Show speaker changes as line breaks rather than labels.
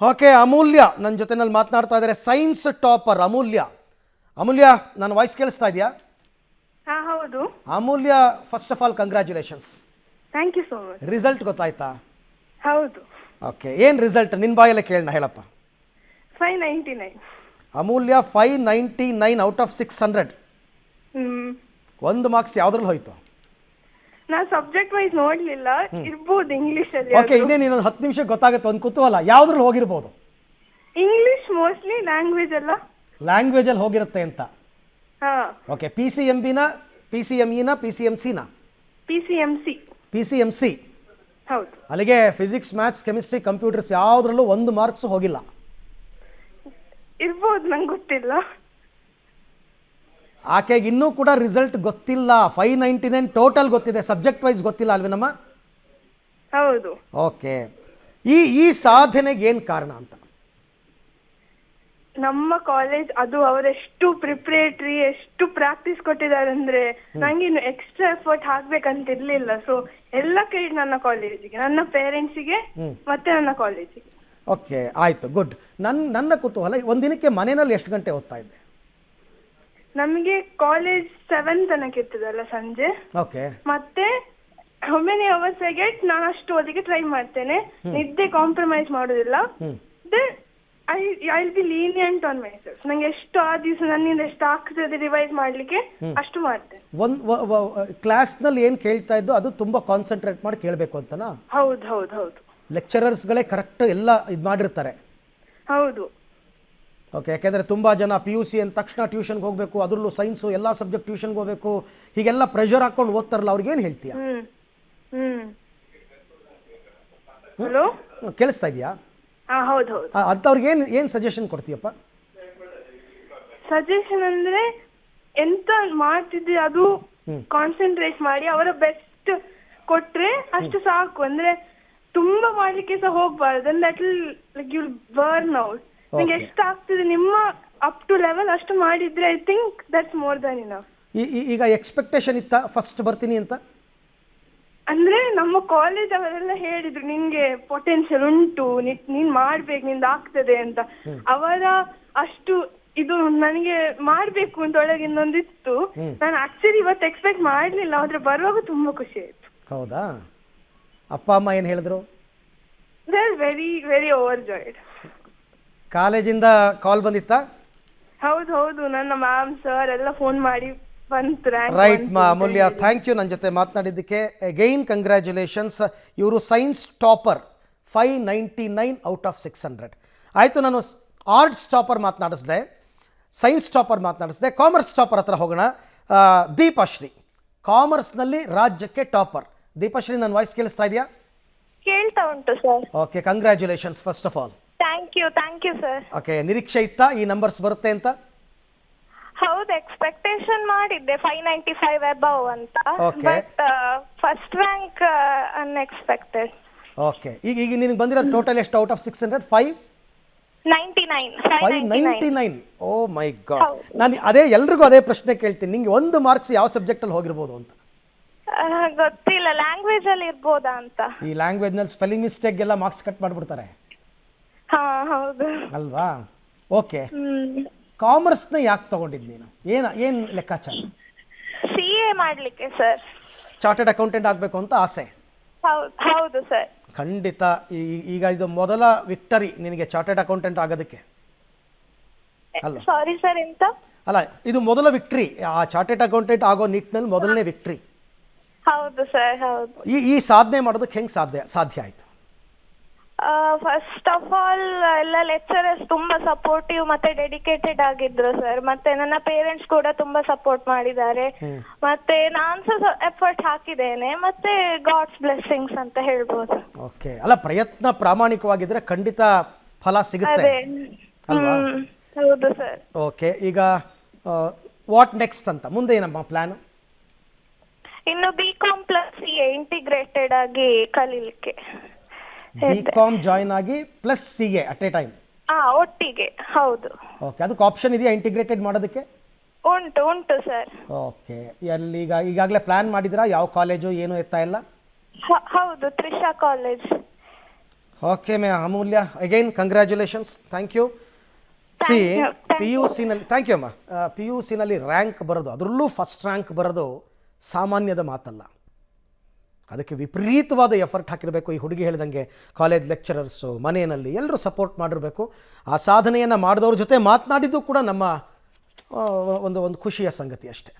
Okay, ಅಮೂಲ್ಯ ನನ್ನ ಜೊತೆನಲ್ಲಿ ಮಾತನಾಡ್ತಾ ಇದ್ದಾರೆ. ಸೈನ್ಸ್ ಟಾಪರ್ ಅಮೂಲ್ಯ. ಅಮೂಲ್ಯ, ನನ್ನ ವಾಯ್ಸ್ ಕೇಳಿಸ್ತಾ ಇದೆಯಾ?
ಹೌದು.
Amulya, first of all congratulations.
Thank you so much.
Result ಗೊತ್ತಾಯ್ತಾ?
ಹೌದು.
ಓಕೆ, ಏನು ರಿಸಲ್ಟ್ ನಿನ್ನ ಬಾಯಲ್ಲೇ ಕೇಳೋಣ, ಹೇಳಪ್ಪ.
599.
ಅಮೂಲ್ಯ 599 ಔಟ್ ಆಫ್ 600. ಒಂದು ಮಾರ್ಕ್ಸ್ ಯಾವ್ದ್ರಲ್ಲಿ ಹೋಯ್ತು?
ನಾ ಸಬ್ಜೆಕ್ಟ್ ವೈಸ್ ನೋಡ್ಲಿಲ್ಲ, ಇರ್ಬೋದು ಇಂಗ್ಲಿಷ್ ಅಲ್ಲಿ.
ಓಕೆ, ಇನ್ನೇ ನೀನೊಂದು 10 ನಿಮಿಷ ಗೊತ್ತಾಗುತ್ತೆ, ಒಂದು ಕುತೂಹಲ. ಯಾವ್ದ್ರಲ್ಲಿ ಹೋಗಿರ್ಬೋದು?
ಇಂಗ್ಲಿಷ್ ಮೋಸ್ಟ್ಲಿ, ಲ್ಯಾಂಗ್ವೇಜ್ ಎಲ್ಲ
ಲ್ಯಾಂಗ್ವೇಜಲ್ಲಿ ಹೋಗಿರುತ್ತೆ ಅಂತ.
ಹಾ.
ಓಕೆ, PCMBನ, PCMEನ, PCMCನ? PCMC.
ಹೌದು.
ಅಲ್ಲಿಗೆ ಫಿಸಿಕ್ಸ್, ಮ್ಯಾಥ್ಸ್, ಕೆಮಿಸ್ಟ್ರಿ, ಕಂಪ್ಯೂಟರ್ಸ್ ಯಾವುದ್ರಲ್ಲೂ ಒಂದು ಮಾರ್ಕ್ಸ್ ಹೋಗಿಲ್ಲ.
ಇರ್ಬೋದು, ನಂಗೆ ಗೊತ್ತಿಲ್ಲ.
ಆಕೆಗೆ ಇನ್ನೂ ಕೂಡ ರಿಸಲ್ಟ್ ಗೊತ್ತಿಲ್ಲ. 599 ಟೋಟಲ್ ಗೊತ್ತಿದೆ, ಸಬ್ಜೆಕ್ಟ್ ವೈಸ್ ಗೊತ್ತಿಲ್ಲ ಅಲ್ವೇನಮ್ಮ?
ಹೌದು.
ಓಕೆ, ಈ ಸಾಧನೆಗೆ ಏನು ಕಾರಣ ಅಂತ?
ನಮ್ಮ ಕಾಲೇಜ್ ಅದು ಅವರೆಷ್ಟು ಪ್ರಿಪ್ರೇಟರಿ, ಎಷ್ಟು ಪ್ರಾಕ್ಟೀಸ್ ಕೊಟ್ಟಿದ್ದಾರೆ ಅಂದ್ರೆ ನಂಗೆ ಇನ್ನು ಎಕ್ಸ್ಟ್ರಾ ಎಫರ್ಟ್ ಹಾಕ್ಬೇಕಂತ ಇರ್ಲಿಲ್ಲ. ಸೊ ಎಲ್ಲ ಕ್ರೆಡಿಟ್ ನನ್ನ ಕಾಲೇಜಿಗೆ, ನನ್ನ ಪೇರೆಂಟ್ಸಿಗೆ ಮತ್ತೆ ನನ್ನ ಕಾಲೇಜಿಗೆ.
ಓಕೆ, ಆಯಿತು, ಗುಡ್. ನನ್ನ ಕುತೂಹಲ, ಒಂದಿನಕ್ಕೆ ಮನೆಯಲ್ಲಿ ಎಷ್ಟು ಗಂಟೆ ಓದ್ತಾ ಇದ್ದೆ?
ನಮಗೆ ಕಾಲೇಜ್ 7 ತನಕ ಇರ್ತದಲ್ಲ ಸಂಜೆ.
ಓಕೆ.
ಮತ್ತೆ how many hours I get, ನಾನು ಅಷ್ಟು ಓದಿಗೆ ಟ್ರೈ ಮಾಡ್ತೇನೆ, ನಿದ್ದೆ ಕಾಂಪ್ರಮೈಸ್ ಮಾಡೋದಿಲ್ಲ. Then I will be lenient on myself. ನಂಗೆ ಎಷ್ಟು ಆ ದಿವಸ ನನ್ನಿಂದ ಎಷ್ಟು ಆಗ್ತದೆ ರಿವೈಸ್ ಮಾಡ್ಲಿಕ್ಕೆ ಅಷ್ಟು ಮಾಡ್ತೇನೆ.
ಕ್ಲಾಸ್ನಲ್ಲಿ ಏನು ಕೇಳ್ತಾ ಇದ್ದು ಅದು ತುಂಬ ಕಾನ್ಸಂಟ್ರೇಟ್ ಮಾಡಿ ಕೇಳಬೇಕು ಅಂತನಾ?
ಹೌದು ಹೌದು ಹೌದು.
ಲೆಕ್ಚರರ್ಸ್ಗಳೇ ಕರೆಕ್ಟ್ ಎಲ್ಲ ಇದು ಮಾಡಿರ್ತಾರೆ.
ಹೌದು.
ಓಕೆ, ಯಾಕೆಂದರೆ ತುಂಬ ಜನ PUC ಅಂದ ತಕ್ಷಣ ಟ್ಯೂಷನ್ಗೆ ಹೋಗಬೇಕು, ಅದರಲ್ಲೂ ಸೈನ್ಸು ಎಲ್ಲ ಸಬ್ಜೆಕ್ಟ್ ಟ್ಯೂಷನ್ಗೆ ಹೋಗಬೇಕು, ಹೀಗೆಲ್ಲ ಪ್ರೆಷರ್ ಹಾಕೊಂಡು ಓದ್ತಾರಲ್ಲ, ಅವ್ರಿಗೆ ಏನು ಹೇಳ್ತೀಯಾ?
ಹಲೋ,
ಕೇಳಿಸ್ತಾ ಇದೆಯಾ?
ಹೌದು ಹೌದು.
ಅಂಥವ್ರಿಗೆ ಏನು ಸಜೆಷನ್ ಕೊಡ್ತೀಯಪ್ಪ?
ಸಜೆಷನ್ ಅಂದ್ರೆ ಎಂತ ಮಾಡ್ತಿದ್ದೆ ಅದು ಕಾನ್ಸಂಟ್ರೇಟ್ ಮಾಡಿ ಅವರ ಬೆಸ್ಟ್ ಕೊಟ್ರೆ ಅಷ್ಟು ಸಾಕು. ಅಂದ್ರೆ ತುಂಬಾ ಮಾಡ್ಲಿಕ್ಕೆ ಸಹ ಹೋಗ್ಬಾರ್ದು. And that will like you will burn out. ನಿಮ್ಗೆ ಎಷ್ಟು ಆಗ್ತದೆ ನಿಮ್ಮ ಅಪ್ ಟು ಲೆವೆಲ್ ಅಷ್ಟು ಮಾಡಿದ್ರೆ I think that's more than enough.
ಈಗ ಎಕ್ಸ್ಪೆಕ್ಟೇಷನ್ ಇತ್ತ ಫಸ್ಟ್ ಬರ್ತೀನಿ ಅಂತ?
ಅಂದ್ರೆ ನಮ್ಮ ಕಾಲೇಜ್ ಅವರೆಲ್ಲ ಹೇಳಿದ್ರು ನಿಂಗೆ ಪೊಟೆನ್ಶಿಯಲ್ ಉಂಟು, ನೀನ್ ಮಾಡ್ಬೇಕು, ನಿಂದ ಆಗ್ತದೆ ಅಂತ. ಅವರ ಅಷ್ಟು ಇದು ನನಗೆ ಮಾಡ್ಬೇಕು ಅಂತ ಒಳಗಿಂದೊಂದಿತ್ತು. ನಾನು ಆಕ್ಚುಲಿ ಇವತ್ತು ಎಕ್ಸ್ಪೆಕ್ಟ್ ಮಾಡ್ಲಿಲ್ಲ, ಆದ್ರೆ ಬರುವಾಗ ತುಂಬಾ ಖುಷಿ ಆಯ್ತು.
ಹೌದಾ? ಅಪ್ಪ ಅಮ್ಮ ಏನು ಹೇಳಿದ್ರು?
They are very very overjoyed.
ಕಾಲೇಜಿಂದ ಕಾಲ್ ಬಂದಿತ್ತಾ?
ಹೌದು ಹೌದು, ನನ್ನ ಮ್ಯಾಮ್ ಸರ್ ಎಲ್ಲ ಫೋನ್ ಮಾಡಿ ಬಂತು.
ರೈಟ್ ಮಾ ಅಮೂಲ್ಯ, ಥ್ಯಾಂಕ್ ಯು ನನ್ನ ಜೊತೆ ಮಾತನಾಡಿದ್ದಕ್ಕೆ. Again congratulations. ಇವರು ಸೈನ್ಸ್ ಟಾಪರ್ 599 ಔಟ್ ಆಫ್ 600. ಆಯಿತು, ನಾನು ಆರ್ಟ್ಸ್ ಟಾಪರ್ ಮಾತನಾಡಿಸಿದೆ, ಸೈನ್ಸ್ ಟಾಪರ್ ಮಾತನಾಡಿಸಿದೆ. ಕಾಮರ್ಸ್ ಟಾಪರ್ ಹತ್ರ ಹೋಗೋಣ. ದೀಪಶ್ರೀ ಕಾಮರ್ಸ್ನಲ್ಲಿ ರಾಜ್ಯಕ್ಕೆ ಟಾಪರ್. ದೀಪಶ್ರೀ, ನನ್ನ ವಾಯ್ಸ್ ಕೇಳಿಸ್ತಾ ಇದೆಯಾ?
ಕೇಳ್ತಾ ಉಂಟು sir.
Okay, congratulations first of all.
Thank you sir.
Okay, ನಿರೀಕ್ಷೆ ಇತ್ತಾ ಈ ನಂಬರ್ಸ್ ಬರುತ್ತೆ ಅಂತ?
ಹೌದು, ಎಕ್ಸ್ಪೆಕ್ಟೇಷನ್ ಮಾಡಿದ್ದೆ 595 ಅಬೌವ್ ಅಂತ.
Okay.
But first rank unexpected.
Okay, ಈಗ ನಿನಗೆ ಬಂದಿರೋ ಟೋಟಲ್ ಎಷ್ಟು out of 600? 599. Oh my God. ನಾನು ಎಲ್ರಿಗೂ ಅದೇ ಪ್ರಶ್ನೆ ಕೇಳ್ತೀನಿ, ನಿಂಗೆ ಒಂದು ಮಾರ್ಕ್ಸ್ ಯಾವ ಸಬ್ಜೆಕ್ಟಲ್ಲಿ ಹೋಗಿರ್ಬೋದು ಅಂತ?
ಗೊತ್ತಿಲ್ಲ, ಲ್ಯಾಂಗ್ವೇಜ್ ಅಲ್ಲಿ ಇರ್ಬೋದಾ ಅಂತ.
ಈ ಲ್ಯಾಂಗ್ವೇಜ್ನಲ್ಲಿ ಸ್ಪೆಲ್ಲಿಂಗ್ ಮಿಸ್ಟೇಕ್ಗೆಲ್ಲ ಮಾರ್ಕ್ಸ್ ಕಟ್ ಮಾಡಿಬಿಡ್ತಾರೆ
ಹೌದು
ಅಲ್ವಾ? ಓಕೆ, ಕಾಮರ್ಸ್ನ ಯಾಕೆ ತಗೊಂಡಿದ್ದು ನೀನು? ಏನು ಲೆಕ್ಕಾಚಾರ?
CA ಮಾಡ್ಲಿಕ್ಕೆ ಸರ್.
ಚಾರ್ಟೆಡ್ ಅಕೌಂಟೆಂಟ್ ಆಗಬೇಕು ಅಂತ ಆಸೆ?
ಹೌದು ಸರ್.
ಖಂಡಿತ. ಈಗ ಇದು ಮೊದಲ ವಿಕ್ಟರಿ ನಿನಗೆ ಚಾರ್ಟೆಡ್ ಅಕೌಂಟೆಂಟ್ ಆಗೋದಕ್ಕೆ ಅಲ್ವಾ?
ಸಾರಿ ಸರ್, ಎಂತ?
ಅಲ್ಲ, ಇದು ಮೊದಲ ವಿಕ್ಟ್ರಿ. ಆ ಚಾರ್ಟೆಡ್ ಅಕೌಂಟೆಂಟ್ ಆಗೋ ನಿಟ್ಟಿನಲ್ಲಿ ಮೊದಲನೇ ವಿಕ್ಟ್ರಿ.
ಹೌದು ಸರ್, ಹೌದು.
ಈ ಸಾಧನೆ ಮಾಡೋದಕ್ಕೆ ಹೆಂಗೆ ಸಾಧ್ಯ ಆಯಿತು?
ಫಸ್ಟ್ ಆಫ್ ಆಲ್ ಎಲ್ಲ ಲೆಕ್ಚರರ್ಸ್ ತುಂಬಾ ಸಪೋರ್ಟಿವ್ ಮತ್ತೆ ಡೆಡಿಕೇಟೆಡ್ ಆಗಿದ್ರು ಸರ್. ಮತ್ತೆ ನನ್ನ ಪೇರೆಂಟ್ಸ್ ಕೂಡ ತುಂಬಾ ಸಪೋರ್ಟ್ ಮಾಡಿದ್ದಾರೆ. ಮತ್ತೆ ನಾನ್ ಸಹ ಎಫರ್ಟ್ ಹಾಕಿದ್ದೇನೆ. ಮತ್ತೆ ಗಾಡ್ಸ್ ಬ್ಲೆಸ್ಸಿಂಗ್ಸ್ ಅಂತ ಹೇಳ್ಬೋದು.
ಓಕೆ, ಅಲ್ಲ, ಪ್ರಯತ್ನ ಪ್ರಾಮಾಣಿಕವಾಗಿದ್ರೆ ಖಂಡಿತ ಫಲ ಸಿಗುತ್ತೆ ಅಲ್ವಾ?
ಹೌದು ಸರ್.
ಓಕೆ, ಈಗ ವಾಟ್ ನೆಕ್ಸ್ಟ್ ಅಂತ ಮುಂದೆ ಏನಮ್ಮ ಪ್ಲಾನ್?
ಇನ್ನು BCom ಪ್ಲಸ್ CA ಇಂಟಿಗ್ರೇಟೆಡ್ ಆಗಿ ಕಲೀಲಿಕ್ಕೆ.
BCom ಜಾಯಿನ್ ಆಗಿ plus CA at A time?
ಒಟ್ಟಿಗೆ. ಹೌದು.
ಓಕೆ, ಅದಕ್ಕೆ ಆಪ್ಷನ್ ಇದೆಯಾ ಇಂಟಿಗ್ರೇಟೆಡ್ ಮಾಡೋದಕ್ಕೆ?
ಉಂಟು ಸರ್.
ಓಕೆ, ಈಗಾಗಲೇ ಪ್ಲಾನ್ ಮಾಡಿದ್ರಾ? ಯಾವ ಕಾಲೇಜು ಏನು ಎತ್ತಾ ಇಲ್ಲ?
ಹೌದು, ತ್ರಿಷಾ ಕಾಲೇಜ್.
ಓಕೆ ಮೇ Amulya again congratulations, thank you. C P U ಸಿನಲ್ಲಿ ಥ್ಯಾಂಕ್ ಯು ಅಮ್ಮ. ಪಿ ಯು ಸಿನಲ್ಲಿ ರ್ಯಾಂಕ್ ಬರೋದು, ಅದರಲ್ಲೂ ಫಸ್ಟ್ ರ್ಯಾಂಕ್ ಬರೋದು ಸಾಮಾನ್ಯದ ಮಾತಲ್ಲ. ಅದಕ್ಕೆ ವಿಪರೀತವಾದ ಎಫರ್ಟ್ ಹಾಕಿರಬೇಕು. ಈ ಹುಡುಗಿ ಹೇಳಿದಂಗೆ ಕಾಲೇಜ್ ಲೆಕ್ಚರರ್ಸು, ಮನೆಯಲ್ಲಿ ಎಲ್ಲರೂ ಸಪೋರ್ಟ್ ಮಾಡಿರಬೇಕು. ಆ ಸಾಧನೆಯನ್ನು ಮಾಡಿದವ್ರ ಜೊತೆ ಮಾತನಾಡಿದ್ದು ಕೂಡ ನಮ್ಮ ಒಂದು ಖುಷಿಯ ಸಂಗತಿ ಅಷ್ಟೇ.